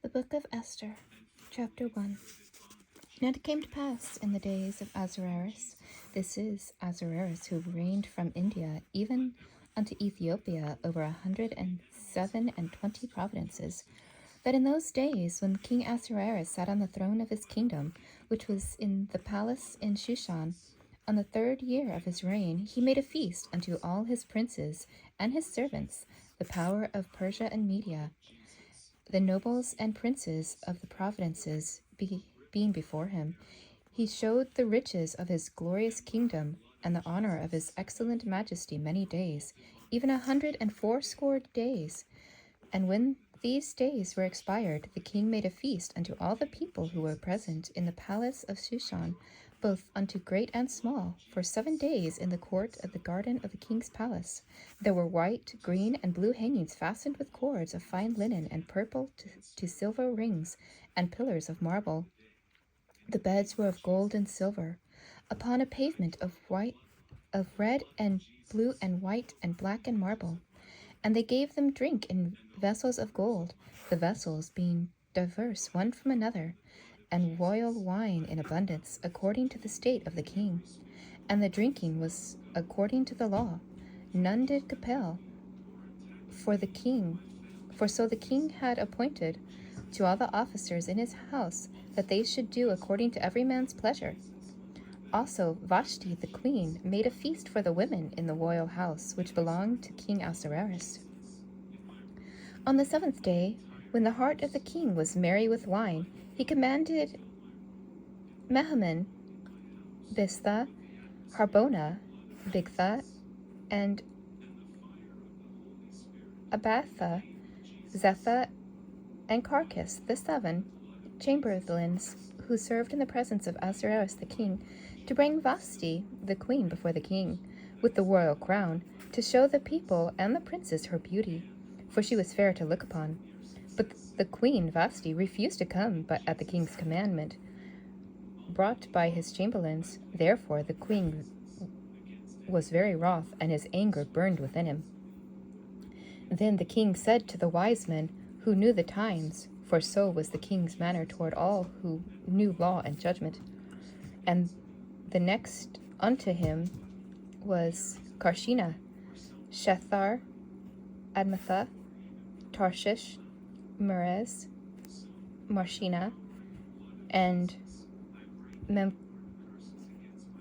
The Book of Esther, Chapter 1. Now it came to pass in the days of Ahasuerus, this is Ahasuerus who reigned from India even unto Ethiopia over 127 provinces, that in those days when King Ahasuerus sat on the throne of his kingdom, which was in the palace in Shushan, on the 3rd year of his reign, he made a feast unto all his princes and his servants, the power of Persia and Media, the nobles and princes of the provinces being before him. He showed the riches of his glorious kingdom and the honor of his excellent majesty many days, even 180 days. And when these days were expired, the king made a feast unto all the people who were present in the palace of Shushan, both unto great and small, for 7 days in the court of the garden of the king's palace. There were white, green, and blue hangings fastened with cords of fine linen and purple to silver rings, and pillars of marble. The beds were of gold and silver, upon a pavement of red and blue and white and black and marble. And they gave them drink in vessels of gold, the vessels being diverse one from another, and royal wine in abundance, according to the state of the king. And the drinking was according to the law. None did compel, for so the king had appointed to all the officers in his house that they should do according to every man's pleasure. Also Vashti the queen made a feast for the women in the royal house, which belonged to King Ahasuerus. On the 7th day, when the heart of the king was merry with wine, he commanded Mehuman, Biztha, Harbona, Bigtha, and Abatha, Zetha, and Carcass, the 7 chamberlains who served in the presence of Ahasuerus the king, to bring Vashti the queen before the king, with the royal crown, to show the people and the princes her beauty, for she was fair to look upon. But the queen Vashti refused to come but at the king's commandment, brought by his chamberlains. Therefore the king was very wroth, and his anger burned within him. Then the king said to the wise men who knew the times, for so was the king's manner toward all who knew law and judgment. And the next unto him was Karshina, Shethar, Admatha, Tarshish, Meres, Marshina, and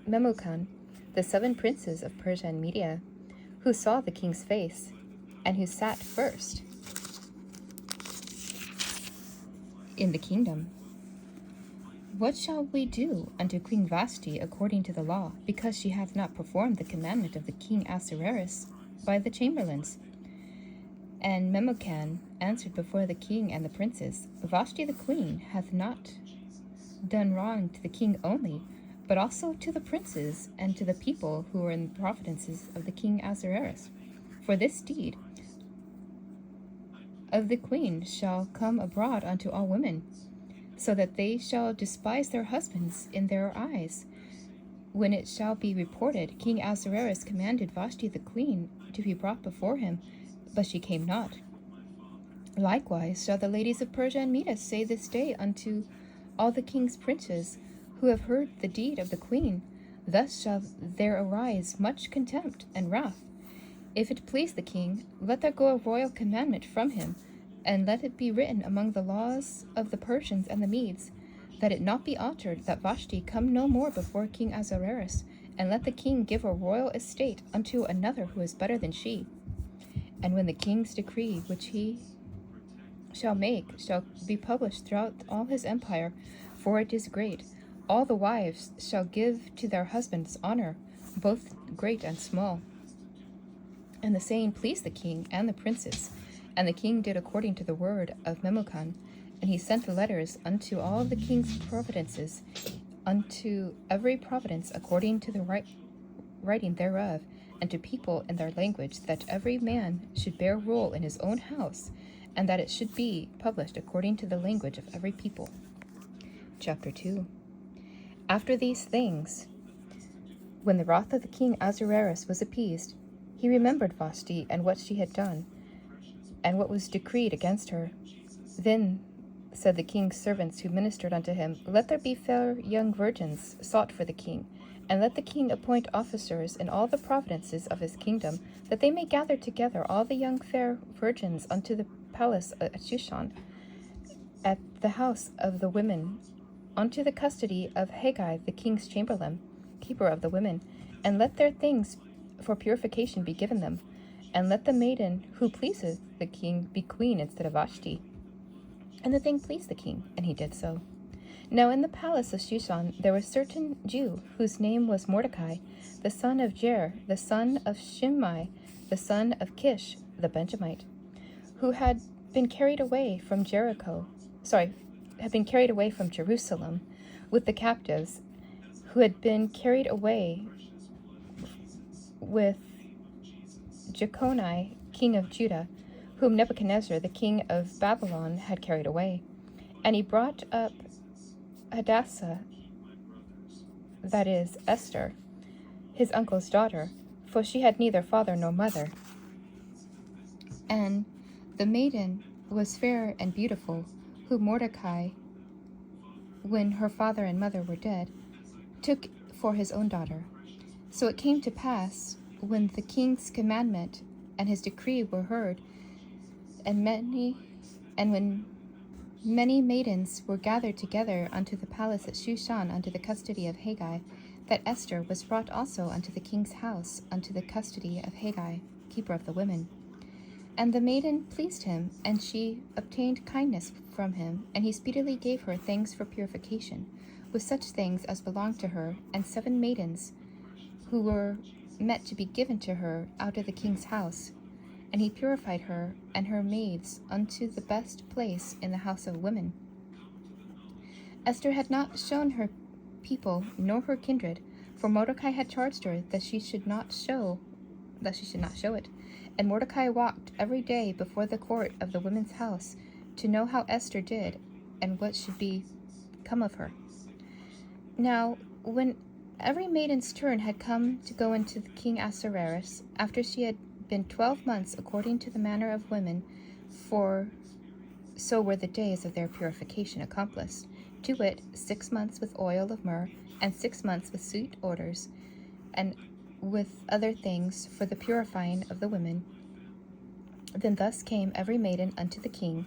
Memucan, the 7 princes of Persia and Media, who saw the king's face, and who sat first in the kingdom. What shall we do unto Queen Vashti according to the law, because she hath not performed the commandment of the king Ahasuerus by the chamberlains? And Memucan answered before the king and the princes, Vashti the queen hath not done wrong to the king only, but also to the princes and to the people who were in the provinces of the king Ahasuerus. For this deed of the queen shall come abroad unto all women, so that they shall despise their husbands in their eyes. When it shall be reported, King Ahasuerus commanded Vashti the queen to be brought before him, but she came not. Likewise shall the ladies of Persia and Media say this day unto all the king's princes who have heard the deed of the queen. Thus shall there arise much contempt and wrath. If it please the king, let there go a royal commandment from him, and let it be written among the laws of the Persians and the Medes, that it not be altered, that Vashti come no more before King Ahasuerus, and let the king give a royal estate unto another who is better than she. And when the king's decree which he shall make shall be published throughout all his empire, for it is great, all the wives shall give to their husbands honor, both great and small. And the saying pleased the king and the princes. And the king did according to the word of Memucan, and he sent letters unto all the king's providences, unto every providence according to the writing thereof, and to people in their language, that every man should bear rule in his own house, and that it should be published according to the language of every people. Chapter 2. After these things, when the wrath of the king Ahasuerus was appeased, he remembered Vashti and what she had done, and what was decreed against her. Then said the king's servants who ministered unto him, let there be fair young virgins sought for the king, and let the king appoint officers in all the provinces of his kingdom, that they may gather together all the young fair virgins unto the palace at Shushan, at the house of the women, unto the custody of Haggai the king's chamberlain, keeper of the women, and let their things for purification be given them, and let the maiden who pleases the king be queen instead of Vashti. And the thing pleased the king, and he did so. Now in the palace of Shushan there was a certain Jew, whose name was Mordecai, the son of Jair, the son of Shimei, the son of Kish, the Benjamite, who had been carried away from Jerusalem with the captives, who had been carried away with Jeconiah, king of Judah, whom Nebuchadnezzar, the king of Babylon, had carried away. And he brought up Hadassah, that is, Esther, his uncle's daughter, for she had neither father nor mother. And the maiden was fair and beautiful, whom Mordecai, when her father and mother were dead, took for his own daughter. So it came to pass, when the king's commandment and his decree were heard, and when many maidens were gathered together unto the palace at Shushan unto the custody of Haggai, that Esther was brought also unto the king's house unto the custody of Haggai, keeper of the women. And the maiden pleased him, and she obtained kindness from him, and he speedily gave her things for purification, with such things as belonged to her, and 7 maidens, who were meant to be given to her out of the king's house. And he purified her and her maids unto the best place in the house of women. Esther had not shown her people nor her kindred, for Mordecai had charged her that she should not show it. And Mordecai walked every day before the court of the women's house, to know how Esther did, and what should become of her. Now, when every maiden's turn had come to go into the king Ahasuerus, after she had been 12 months according to the manner of women, for so were the days of their purification accomplished, to wit, 6 months with oil of myrrh, and 6 months with sweet odors, and with other things for the purifying of the women. Then thus came every maiden unto the king.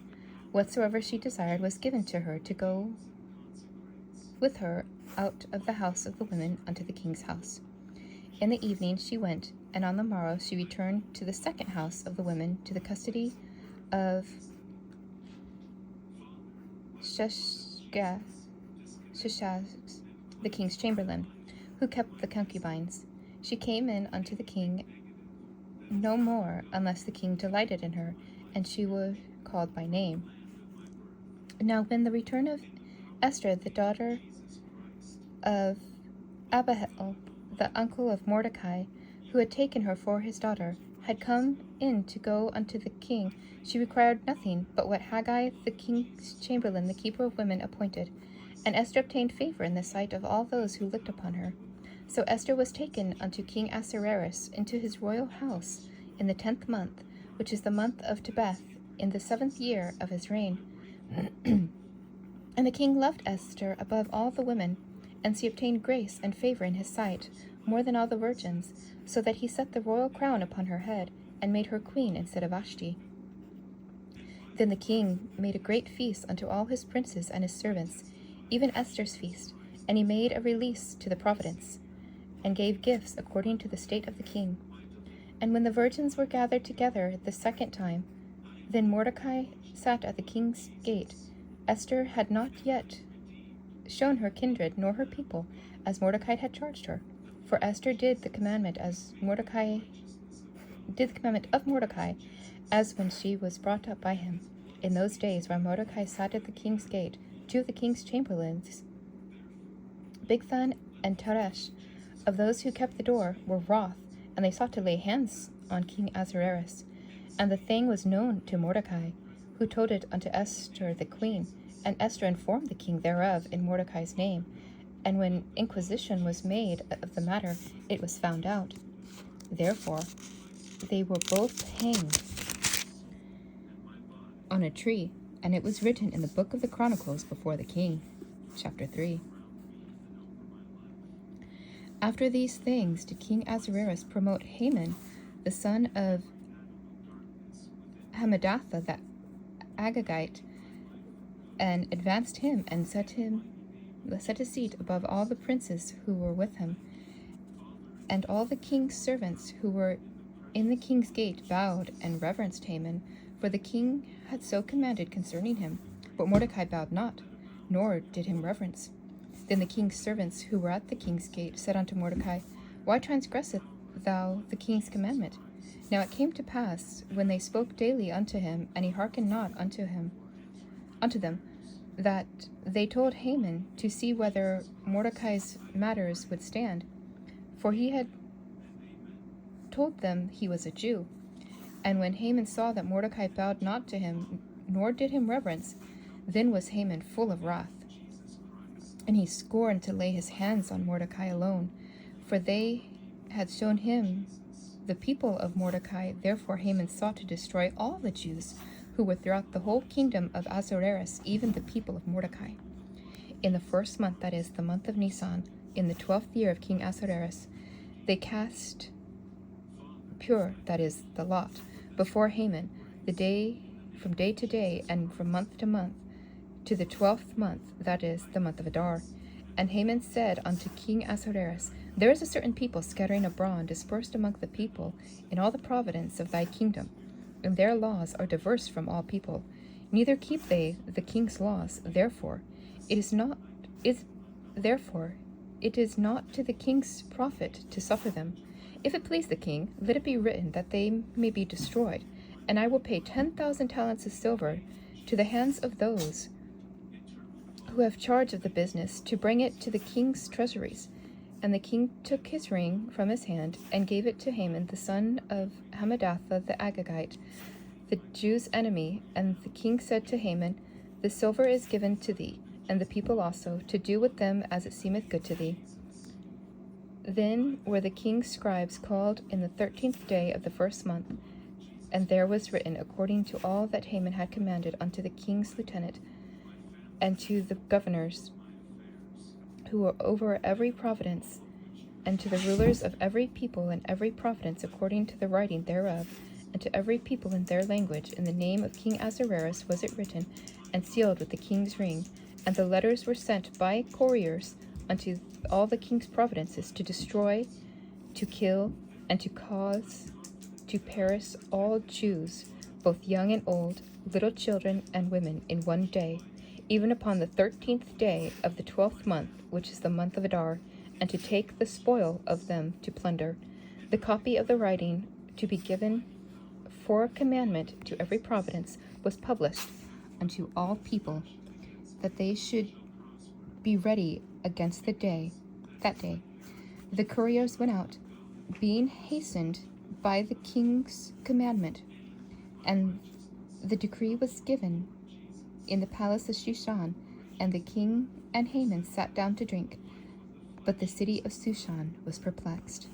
Whatsoever she desired was given to her, to go with her out of the house of the women unto the king's house. In the evening she went, and on the morrow she returned to the second house of the women, to the custody of Sheshgaz, the king's chamberlain, who kept the concubines. She came in unto the king no more, unless the king delighted in her, and she was called by name. Now when the return of Esther, the daughter of Abihail, the uncle of Mordecai, who had taken her for his daughter, had come in to go unto the king, she required nothing but what Haggai the king's chamberlain, the keeper of women, appointed. And Esther obtained favor in the sight of all those who looked upon her. So Esther was taken unto King Ahasuerus into his royal house in the 10th month, which is the month of Tebeth, in the 7th year of his reign. And the king loved Esther above all the women, and she obtained grace and favor in his sight, more than all the virgins, so that he set the royal crown upon her head, and made her queen instead of Vashti. Then the king made a great feast unto all his princes and his servants, even Esther's feast, and he made a release to the providence, and gave gifts according to the state of the king. And when the virgins were gathered together the second time, then Mordecai sat at the king's gate. Esther had not yet shown her kindred nor her people, as Mordecai had charged her. For Esther did the commandment of Mordecai, as when she was brought up by him. In those days, while Mordecai sat at the king's gate, 2 of the king's chamberlains, Bigthan and Teresh, of those who kept the door, were wroth, and they sought to lay hands on King Ahasuerus. And the thing was known to Mordecai, who told it unto Esther the queen, and Esther informed the king thereof in Mordecai's name. And when inquisition was made of the matter, it was found out. Therefore they were both hanged on a tree, and it was written in the book of the Chronicles before the king. Chapter 3. After these things did King Ahasuerus promote Haman, the son of Hammedatha the Agagite, and advanced him and set a seat above all the princes who were with him. And all the king's servants who were in the king's gate bowed and reverenced Haman, for the king had so commanded concerning him. But Mordecai bowed not, nor did him reverence. Then the king's servants who were at the king's gate said unto Mordecai, Why transgresseth thou the king's commandment? Now it came to pass, when they spoke daily unto him, and he hearkened not unto them, that they told Haman to see whether Mordecai's matters would stand, for he had told them he was a Jew. And when Haman saw that Mordecai bowed not to him, nor did him reverence, then was Haman full of wrath. And he scorned to lay his hands on Mordecai alone, for they had shown him the people of Mordecai. Therefore Haman sought to destroy all the Jews who were throughout the whole kingdom of Ahasuerus, even the people of Mordecai. In the first month, that is, the month of Nisan, in the 12th year of King Ahasuerus, they cast pure, that is, the lot, before Haman, from day to day, and from month to month, to the 12th month, that is, the month of Adar. And Haman said unto King Ahasuerus, There is a certain people scattering abroad, dispersed among the people, in all the province of thy kingdom, and their laws are diverse from all people. Neither keep they the king's laws. Therefore it is not to the king's profit to suffer them. If it please the king, let it be written that they may be destroyed, and I will pay 10,000 talents of silver to the hands of those who have charge of the business, to bring it to the king's treasuries. And the king took his ring from his hand, and gave it to Haman, the son of Hammedatha the Agagite, the Jews' enemy. And the king said to Haman, The silver is given to thee, and the people also, to do with them as it seemeth good to thee. Then were the king's scribes called in the 13th day of the first month, and there was written, according to all that Haman had commanded, unto the king's lieutenant, and to the governors who were over every province, and to the rulers of every people in every province, according to the writing thereof, and to every people in their language. In the name of King Ahasuerus was it written, and sealed with the king's ring. And the letters were sent by couriers unto all the king's provinces, to destroy, to kill, and to cause to perish all Jews, both young and old, little children and women, in one day, even upon the 13th day of the 12th month, which is the month of Adar, and to take the spoil of them to plunder. The copy of the writing, to be given for a commandment to every province, was published unto all people, that they should be ready against that day. The couriers went out, being hastened by the king's commandment, and the decree was given in the palace of Shushan, and the king and Haman sat down to drink. But the city of Shushan was perplexed.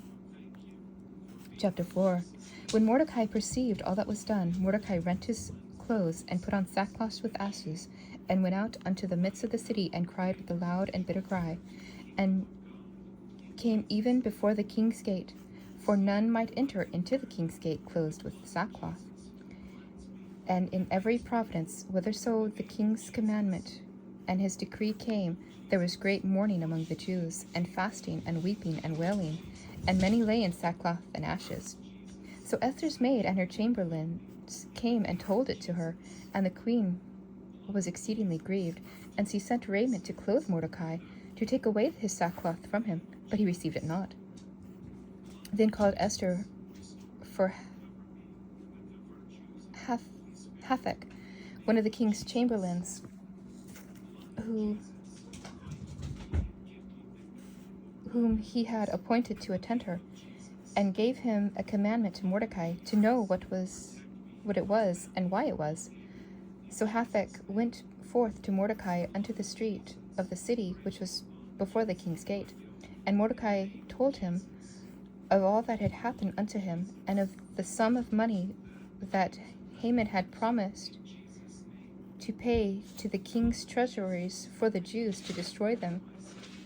Chapter 4. When Mordecai perceived all that was done, Mordecai rent his clothes, and put on sackcloth with ashes, and went out unto the midst of the city, and cried with a loud and bitter cry, and came even before the king's gate, for none might enter into the king's gate clothed with sackcloth. And in every province, whitherso the king's commandment and his decree came, there was great mourning among the Jews, and fasting, and weeping, and wailing, and many lay in sackcloth and ashes. So Esther's maid and her chamberlains came and told it to her, and the queen was exceedingly grieved, and she sent raiment to clothe Mordecai, to take away his sackcloth from him, but he received it not. Then called Esther for Hathach, one of the king's chamberlains, whom he had appointed to attend her, and gave him a commandment to Mordecai to know what it was and why it was. So Hathach went forth to Mordecai unto the street of the city which was before the king's gate. And Mordecai told him of all that had happened unto him, and of the sum of money that Haman had promised to pay to the king's treasuries for the Jews to destroy them.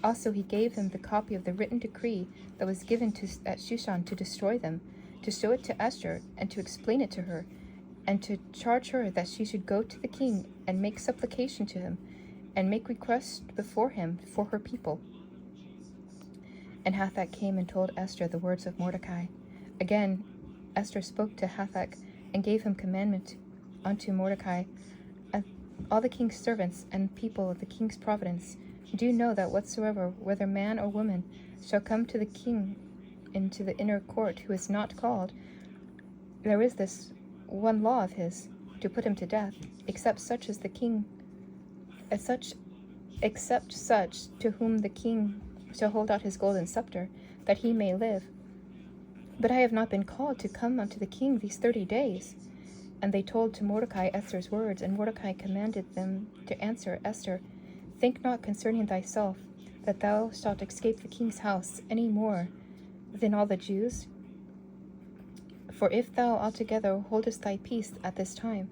Also he gave him the copy of the written decree that was given at Shushan to destroy them, to show it to Esther, and to explain it to her, and to charge her that she should go to the king and make supplication to him, and make request before him for her people. And Hathach came and told Esther the words of Mordecai. Again Esther spoke to Hathach, and gave him commandment unto Mordecai, and all the king's servants and people of the king's providence, do know that whatsoever, whether man or woman, shall come to the king into the inner court, who is not called, there is this one law of his, to put him to death, except such to whom the king shall hold out his golden scepter, that he may live. But I have not been called to come unto the king these 30 days. And they told to Mordecai Esther's words, and Mordecai commanded them to answer Esther, Think not concerning thyself, that thou shalt escape the king's house any more than all the Jews. For if thou altogether holdest thy peace at this time,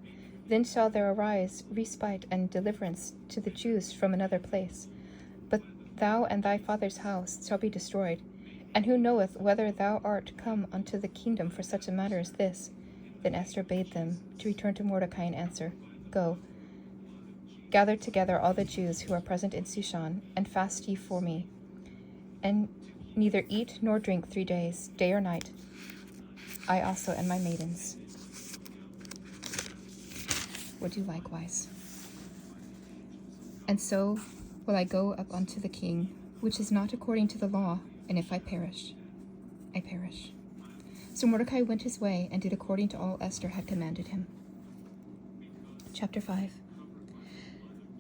then shall there arise respite and deliverance to the Jews from another place. But thou and thy father's house shall be destroyed. And who knoweth whether thou art come unto the kingdom for such a matter as this? Then Esther bade them to return to Mordecai and answer, Go, gather together all the Jews who are present in Shushan, and fast ye for me, and neither eat nor drink 3 days, day or night, I also and my maidens will do likewise. And so will I go up unto the king, which is not according to the law, and if I perish, I perish. So Mordecai went his way, and did according to all Esther had commanded him. Chapter 5.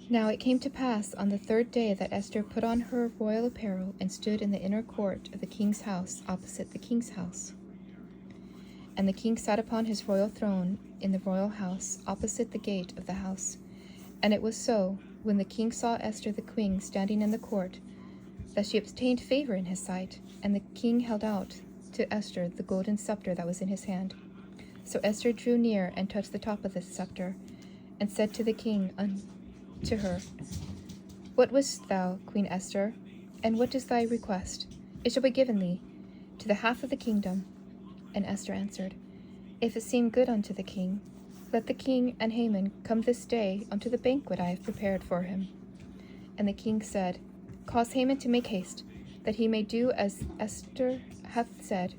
Now it came to pass on the 3rd day that Esther put on her royal apparel, and stood in the inner court of the king's house, opposite the king's house. And the king sat upon his royal throne in the royal house, opposite the gate of the house. And it was so, when the king saw Esther the queen standing in the court, that she obtained favor in his sight, and the king held out to Esther the golden scepter that was in his hand. So Esther drew near and touched the top of the scepter, and said to the king unto her, What wouldst thou, Queen Esther, and what is thy request? It shall be given thee, to the half of the kingdom. And Esther answered, If it seem good unto the king, let the king and Haman come this day unto the banquet I have prepared for him. And the king said, Cause Haman to make haste, that he may do as Esther hath said.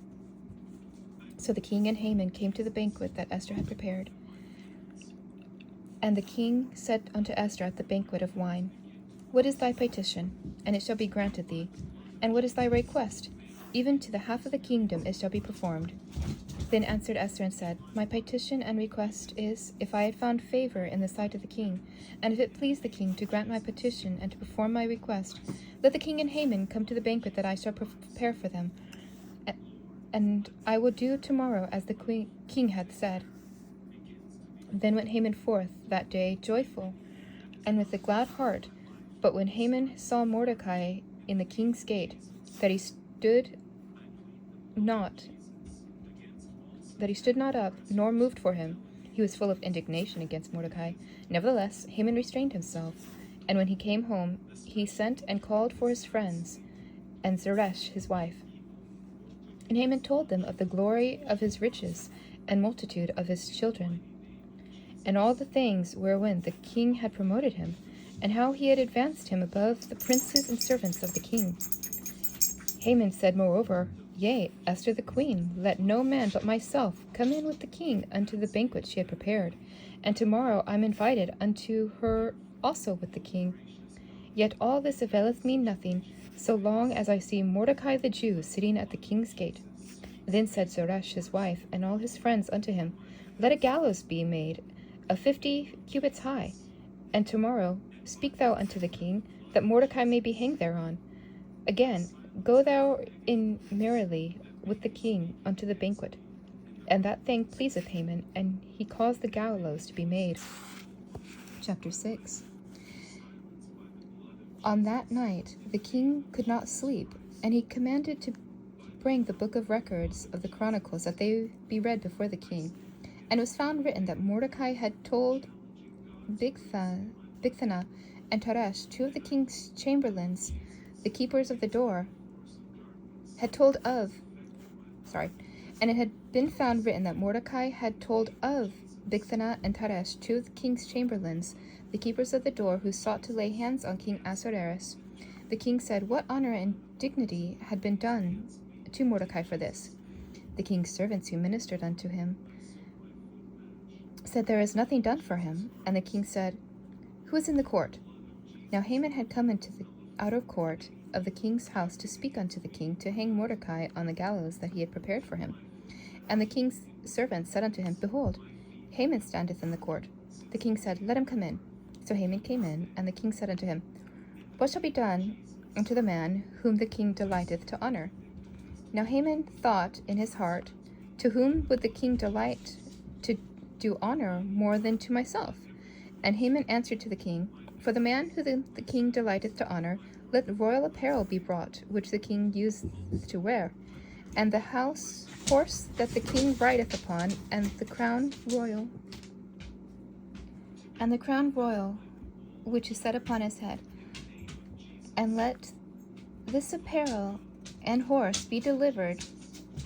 So the king and Haman came to the banquet that Esther had prepared. And the king said unto Esther at the banquet of wine, What is thy petition? And it shall be granted thee. And what is thy request? Even to the half of the kingdom it shall be performed. Then answered Esther and said, My petition and request is, if I had found favor in the sight of the king, and if it please the king to grant my petition and to perform my request, let the king and Haman come to the banquet that I shall prepare for them, and I will do tomorrow as the king hath said. Then went Haman forth that day joyful, and with a glad heart. But when Haman saw Mordecai in the king's gate, that he stood not up, nor moved for him, he was full of indignation against Mordecai. Nevertheless, Haman restrained himself, and when he came home, he sent and called for his friends, and Zeresh his wife. And Haman told them of the glory of his riches, and multitude of his children, and all the things wherein the king had promoted him, and how he had advanced him above the princes and servants of the king. Haman said moreover, Yea, Esther the queen, let no man but myself come in with the king unto the banquet she had prepared, and tomorrow I am invited unto her also with the king. Yet all this availeth me nothing, so long as I see Mordecai the Jew sitting at the king's gate. Then said Zeresh his wife and all his friends unto him, Let a gallows be made of 50 cubits high, and tomorrow speak thou unto the king, that Mordecai may be hanged thereon. Again, go thou in merrily with the king unto the banquet. And that thing pleaseth Haman, and he caused the gallows to be made. Chapter 6. On that night the king could not sleep, and he commanded to bring the book of records of the chronicles, that they be read before the king. And it was found written that Mordecai had told Bigthana and Teresh, two of the king's chamberlains, the keepers of the door, had told of, and it had been found written that Mordecai had told of Bigthana and Teresh, two of the king's chamberlains, the keepers of the door, who sought to lay hands on King Ahasuerus. The king said, "What honor and dignity had been done to Mordecai for this?" The king's servants who ministered unto him said, "There is nothing done for him." And the king said, "Who is in the court?" Now Haman had come into the outer court of the king's house to speak unto the king, to hang Mordecai on the gallows that he had prepared for him. And the king's servants said unto him, "Behold, Haman standeth in the court." The king said, "Let him come in." So Haman came in, and the king said unto him, "What shall be done unto the man whom the king delighteth to honor?" Now Haman thought in his heart, "To whom would the king delight to do honor more than to myself?" And Haman answered to the king, "For the man who the king delighteth to honor, let royal apparel be brought, which the king useth to wear, and the horse that the king rideth upon, and the crown royal, which is set upon his head. And let this apparel and horse be delivered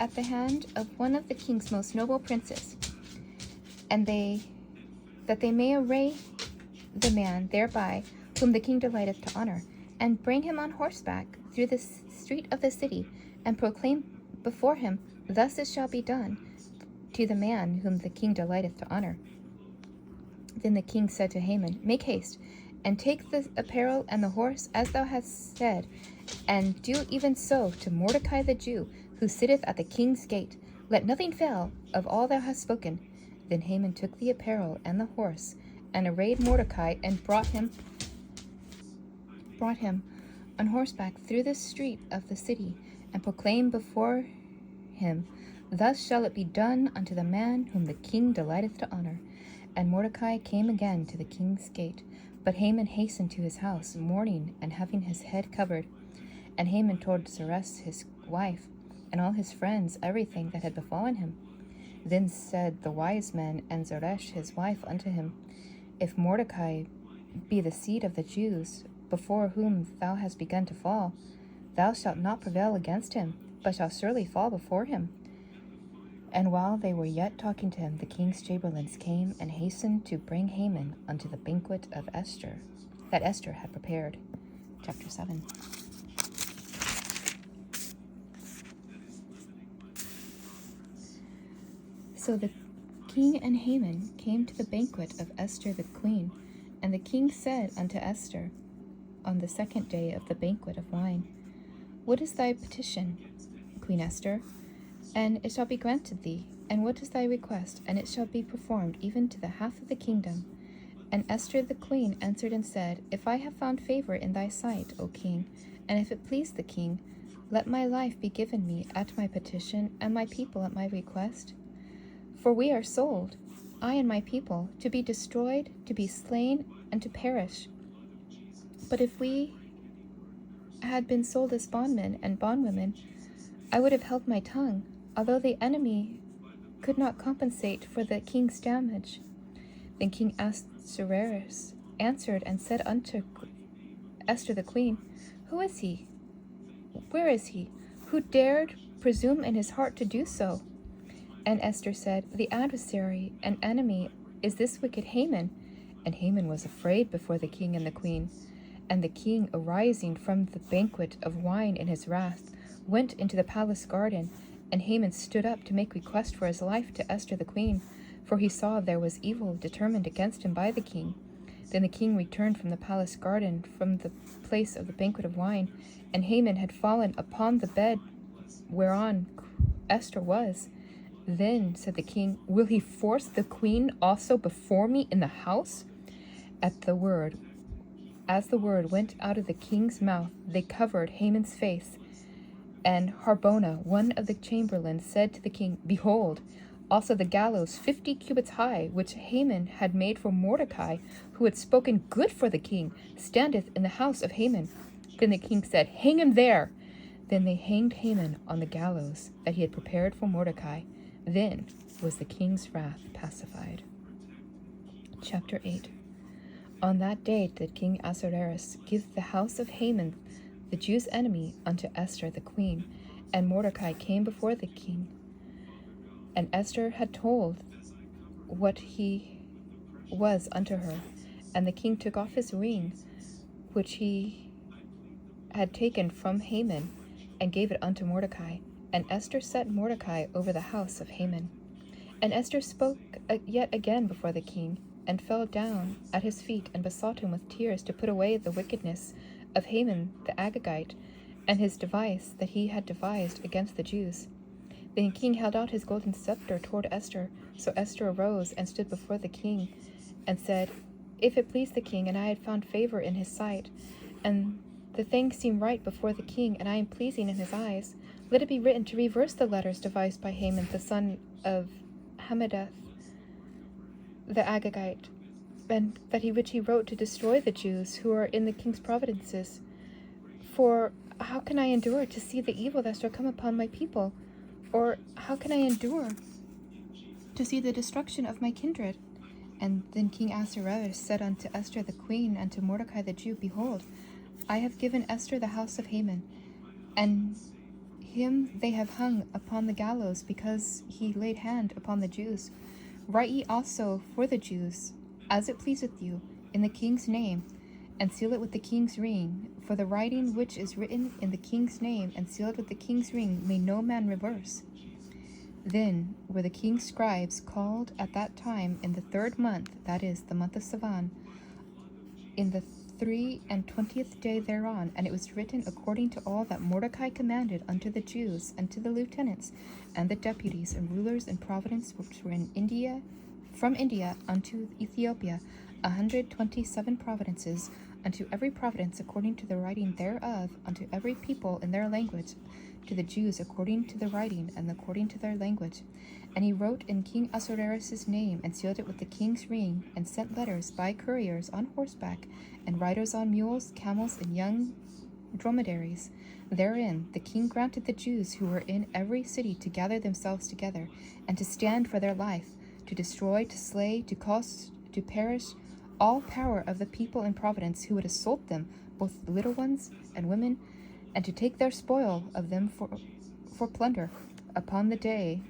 at the hand of one of the king's most noble princes, and that they may array the man thereby whom the king delighteth to honor, and bring him on horseback through the street of the city, and proclaim before him, Thus it shall be done to the man whom the king delighteth to honor." Then the king said to Haman, "Make haste, and take the apparel and the horse, as thou hast said, and do even so to Mordecai the Jew, who sitteth at the king's gate. Let nothing fail of all thou hast spoken." Then Haman took the apparel and the horse, and arrayed Mordecai, and brought him on horseback through the street of the city, and proclaimed before him, "Thus shall it be done unto the man whom the king delighteth to honor." And Mordecai came again to the king's gate, but Haman hastened to his house, mourning and having his head covered. And Haman told Zeresh his wife, and all his friends, everything that had befallen him. Then said the wise men and Zeresh his wife unto him, "If Mordecai be the seed of the Jews, before whom thou hast begun to fall, thou shalt not prevail against him, but shalt surely fall before him." And while they were yet talking to him, the king's chamberlains came and hastened to bring Haman unto the banquet of Esther, that Esther had prepared. Chapter 7. So the king and Haman came to the banquet of Esther the queen, and the king said unto Esther on the second day of the banquet of wine, "What is thy petition, Queen Esther? And it shall be granted thee. And what is thy request? And it shall be performed even to the half of the kingdom." And Esther the queen answered and said, "If I have found favor in thy sight, O king, and if it please the king, let my life be given me at my petition, and my people at my request. For we are sold, I and my people, to be destroyed, to be slain, and to perish. But if we had been sold as bondmen and bondwomen, I would have held my tongue, although the enemy could not compensate for the king's damage." Then King Ahasuerus answered and said unto Esther the queen, "Who is he? Where is he? Who dared presume in his heart to do so?" And Esther said, "The adversary and enemy is this wicked Haman." And Haman was afraid before the king and the queen. And the king, arising from the banquet of wine in his wrath, went into the palace garden. And Haman stood up to make request for his life to Esther the queen, for he saw there was evil determined against him by the king. Then the king returned from the palace garden, from the place of the banquet of wine, and Haman had fallen upon the bed whereon Esther was. Then said the king, "Will he force the queen also before me in the house?" As the word went out of the king's mouth, they covered Haman's face. And Harbona, one of the chamberlains, said to the king, "Behold, also the gallows 50 cubits high, which Haman had made for Mordecai, who had spoken good for the king, standeth in the house of Haman." Then the king said, "Hang him there." Then they hanged Haman on the gallows that he had prepared for Mordecai. Then was the king's wrath pacified. Chapter 8. On that day did King Ahasuerus give the house of Haman, the Jews' enemy, unto Esther the queen, and Mordecai came before the king. And Esther had told what he was unto her, and the king took off his ring, which he had taken from Haman, and gave it unto Mordecai. And Esther set Mordecai over the house of Haman. And Esther spoke yet again before the king, and fell down at his feet, and besought him with tears to put away the wickedness of Haman the Agagite, and his device that he had devised against the Jews. Then the king held out his golden scepter toward Esther. So Esther arose and stood before the king, and said, If it please the king, and I had found favor in his sight, and the thing seemed right before the king, and I am pleasing in his eyes, let it be written to reverse the letters devised by Haman the son of Hammedatha the Agagite, and which he wrote to destroy the Jews who are in the king's provinces. For how can I endure to see the evil that shall come upon my people? Or how can I endure to see the destruction of my kindred? And then King Ahasuerus said unto Esther the queen, and to Mordecai the Jew, Behold, I have given Esther the house of Haman, and him they have hung upon the gallows, because he laid hand upon the Jews. Write ye also for the Jews, as it pleaseth you, in the king's name, and seal it with the king's ring. For the writing which is written in the king's name, and sealed with the king's ring, may no man reverse. Then were the king's scribes called at that time in the 3rd month, that is, the month of Sivan, in the 23 day thereon, and it was written according to all that Mordecai commanded unto the Jews, and to the lieutenants, and the deputies, and rulers in province which were in India, from India unto Ethiopia, 127 provinces, unto every province according to the writing thereof, unto every people in their language, to the Jews according to the writing, and according to their language. And he wrote in King Ahasuerus' name, and sealed it with the king's ring, and sent letters by couriers on horseback, and riders on mules, camels, and young dromedaries. Therein the king granted the Jews who were in every city to gather themselves together, and to stand for their life, to destroy, to slay, to cause to perish all power of the people in providence who would assault them, both little ones and women, and to take their spoil of them for plunder, upon the day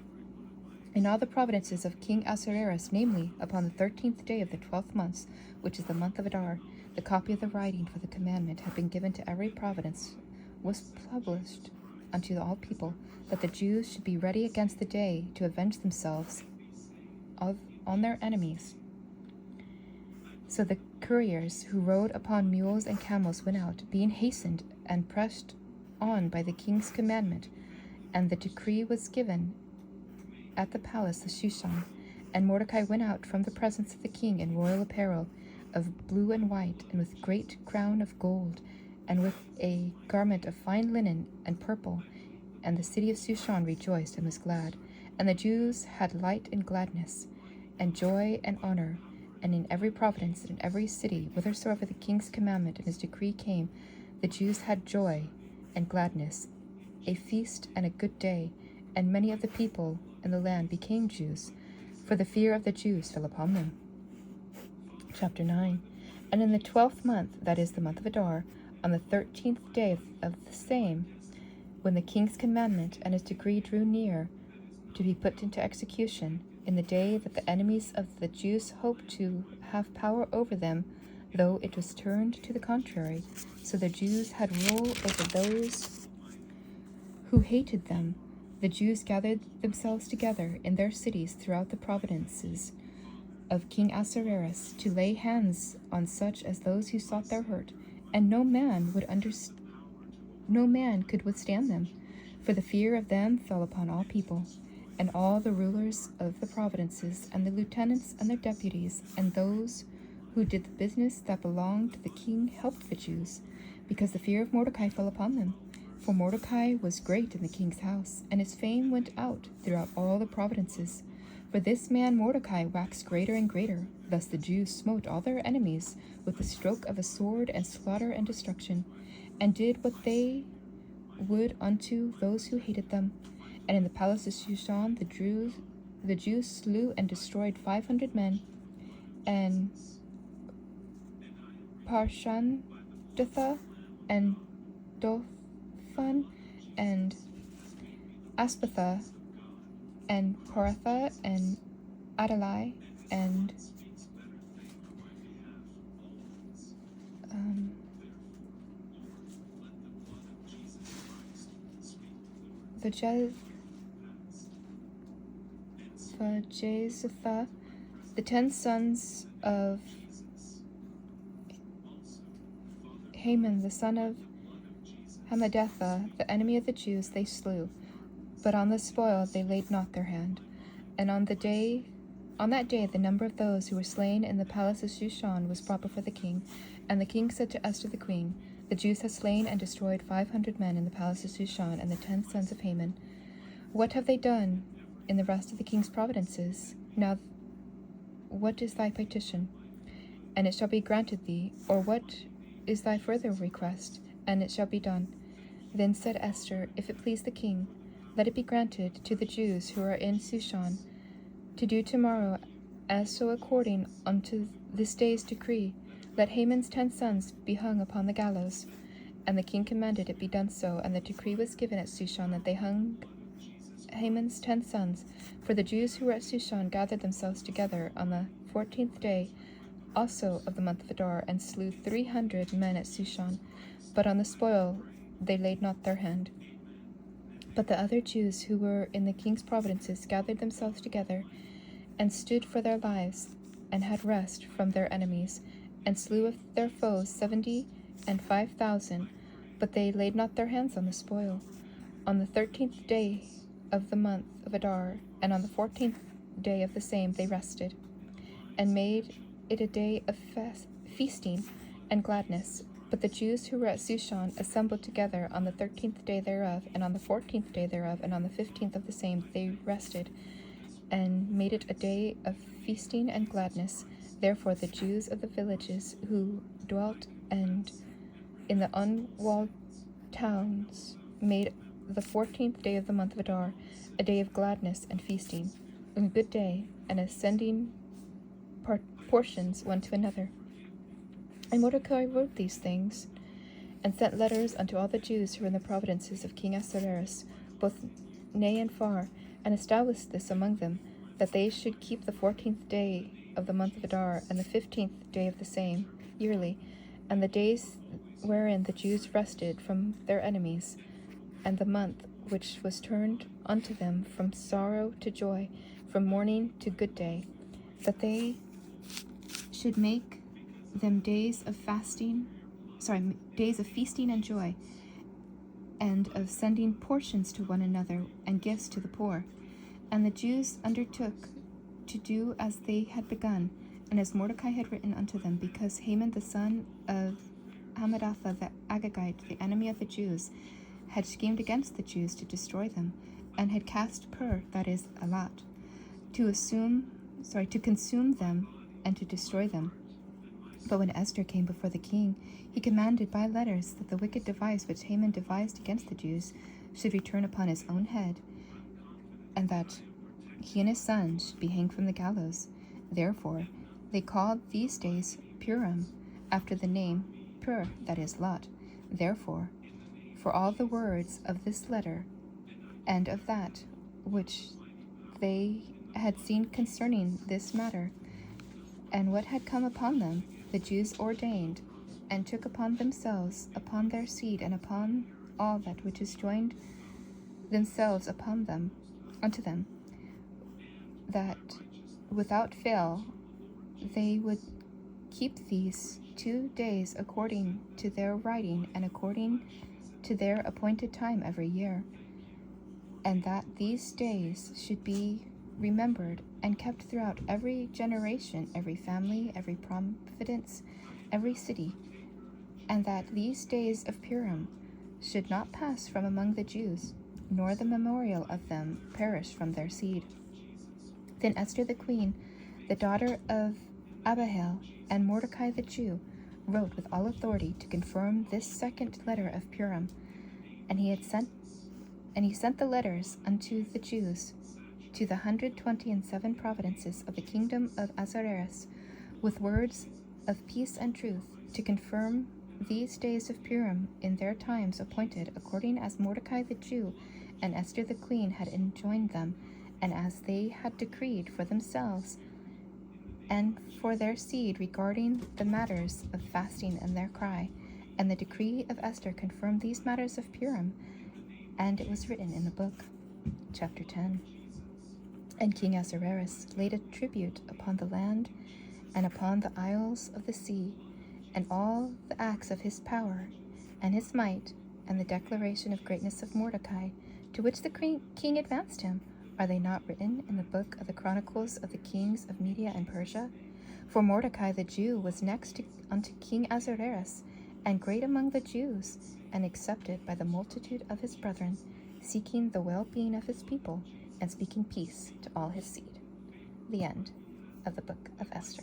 in all the provinces of King Ahasuerus, namely, upon the 13th day of the 12th month, which is the month of Adar. The copy of the writing for the commandment had been given to every province, was published unto all people, that the Jews should be ready against the day to avenge themselves on their enemies. So the couriers who rode upon mules and camels went out, being hastened and pressed on by the king's commandment, and the decree was given at the palace of Shushan. And Mordecai went out from the presence of the king in royal apparel of blue and white, and with great crown of gold, and with a garment of fine linen and purple. And the city of Shushan rejoiced and was glad. And the Jews had light and gladness, and joy and honor. And in every province and in every city, whithersoever the king's commandment and his decree came, the Jews had joy and gladness, a feast and a good day. And many of the people in the land became Jews, for the fear of the Jews fell upon them. Chapter 9. And in the 12th month, that is the month of Adar, on the 13th day of the same, when the king's commandment and his decree drew near to be put into execution, in the day that the enemies of the Jews hoped to have power over them, though it was turned to the contrary, so the Jews had rule over those who hated them. The Jews gathered themselves together in their cities throughout the provinces of King Ahasuerus, to lay hands on such as those who sought their hurt, and no man could withstand them, for the fear of them fell upon all people. And all the rulers of the provinces, and the lieutenants and their deputies, and those who did the business that belonged to the king, helped the Jews, because the fear of Mordecai fell upon them. For Mordecai was great in the king's house, and his fame went out throughout all the provinces. For this man Mordecai waxed greater and greater. Thus the Jews smote all their enemies with the stroke of a sword, and slaughter and destruction, and did what they would unto those who hated them. And in the palace of Shushan the Jews slew and destroyed 500 men, and Parshandatha, and Dophan, and Aspatha, and Poratha, and Adalai, and Vajezatha, the 10 sons of Haman, the son of Hammedatha, the enemy of the Jews, they slew, but on the spoil they laid not their hand. And on that day, the number of those who were slain in the palace of Shushan was brought before the king. And the king said to Esther the queen, the Jews have slain and destroyed 500 men in the palace of Shushan, and the 10 sons of Haman. What have they done in the rest of the king's provinces? Now, what is thy petition? And it shall be granted thee. Or what is thy further request? And it shall be done. Then said Esther, if it please the king, let it be granted to the Jews who are in Shushan to do tomorrow as so according unto this day's decree. Let Haman's 10 sons be hung upon the gallows. And the king commanded it be done so, and the decree was given at Shushan that they hung Haman's 10 sons. For the Jews who were at Shushan gathered themselves together on the 14th day also of the month of Adar, and slew 300 men at Shushan. But on the spoil they laid not their hand. But the other Jews who were in the king's provinces gathered themselves together, and stood for their lives, and had rest from their enemies, and slew of their foes 75,000, but they laid not their hands on the spoil. On the 13th day of the month of Adar, and on the 14th day of the same, they rested, and made it a day of feasting and gladness. But the Jews who were at Shushan assembled together on the 13th day thereof, and on the 14th day thereof, and on the 15th of the same, they rested, and made it a day of feasting and gladness. Therefore the Jews of the villages who dwelt and in the unwalled towns made the 14th day of the month of Adar a day of gladness and feasting, a good day, and a sending portions one to another. And Mordecai wrote these things, and sent letters unto all the Jews who were in the provinces of King Ahasuerus, both nigh and far, and established this among them, that they should keep the 14th day of the month of Adar, and the 15th day of the same, yearly, and the days wherein the Jews rested from their enemies, and the month which was turned unto them from sorrow to joy, from mourning to good day, that they should make them days of feasting and joy, and of sending portions to one another and gifts to the poor. And the Jews undertook to do as they had begun, and as Mordecai had written unto them, because Haman the son of Hammedatha the Agagite, the enemy of the Jews, had schemed against the Jews to destroy them, and had cast pur, that is, aloud, to consume them and to destroy them. But when Esther came before the king, he commanded by letters that the wicked device which Haman devised against the Jews should return upon his own head, and that he and his son should be hanged from the gallows. Therefore they called these days Purim, after the name Pur, that is, Lot. Therefore, for all the words of this letter, and of that which they had seen concerning this matter, and what had come upon them, the Jews ordained, and took upon themselves, upon their seed, and upon all that which is joined themselves upon them, unto them, that without fail they would keep these 2 days according to their writing, and according to their appointed time every year, and that these days should be remembered and kept throughout every generation, every family, every providence, every city, and that these days of Purim should not pass from among the Jews, nor the memorial of them perish from their seed. Then Esther the queen, the daughter of Abihail, and Mordecai the Jew, wrote with all authority to confirm this second letter of Purim, and he sent the letters unto the Jews to the 127 provinces of the kingdom of Ahasuerus, with words of peace and truth, to confirm these days of Purim in their times appointed, according as Mordecai the Jew and Esther the queen had enjoined them, and as they had decreed for themselves and for their seed regarding the matters of fasting and their cry. And the decree of Esther confirmed these matters of Purim, and it was written in the book. Chapter 10. And King Ahasuerus laid a tribute upon the land and upon the isles of the sea, and all the acts of his power and his might, and the declaration of greatness of Mordecai, to which the king advanced him, are they not written in the book of the Chronicles of the kings of Media and Persia? For Mordecai the Jew was next unto King Ahasuerus, and great among the Jews, and accepted by the multitude of his brethren, seeking the well-being of his people, and speaking peace to all his seed. The end of the book of Esther.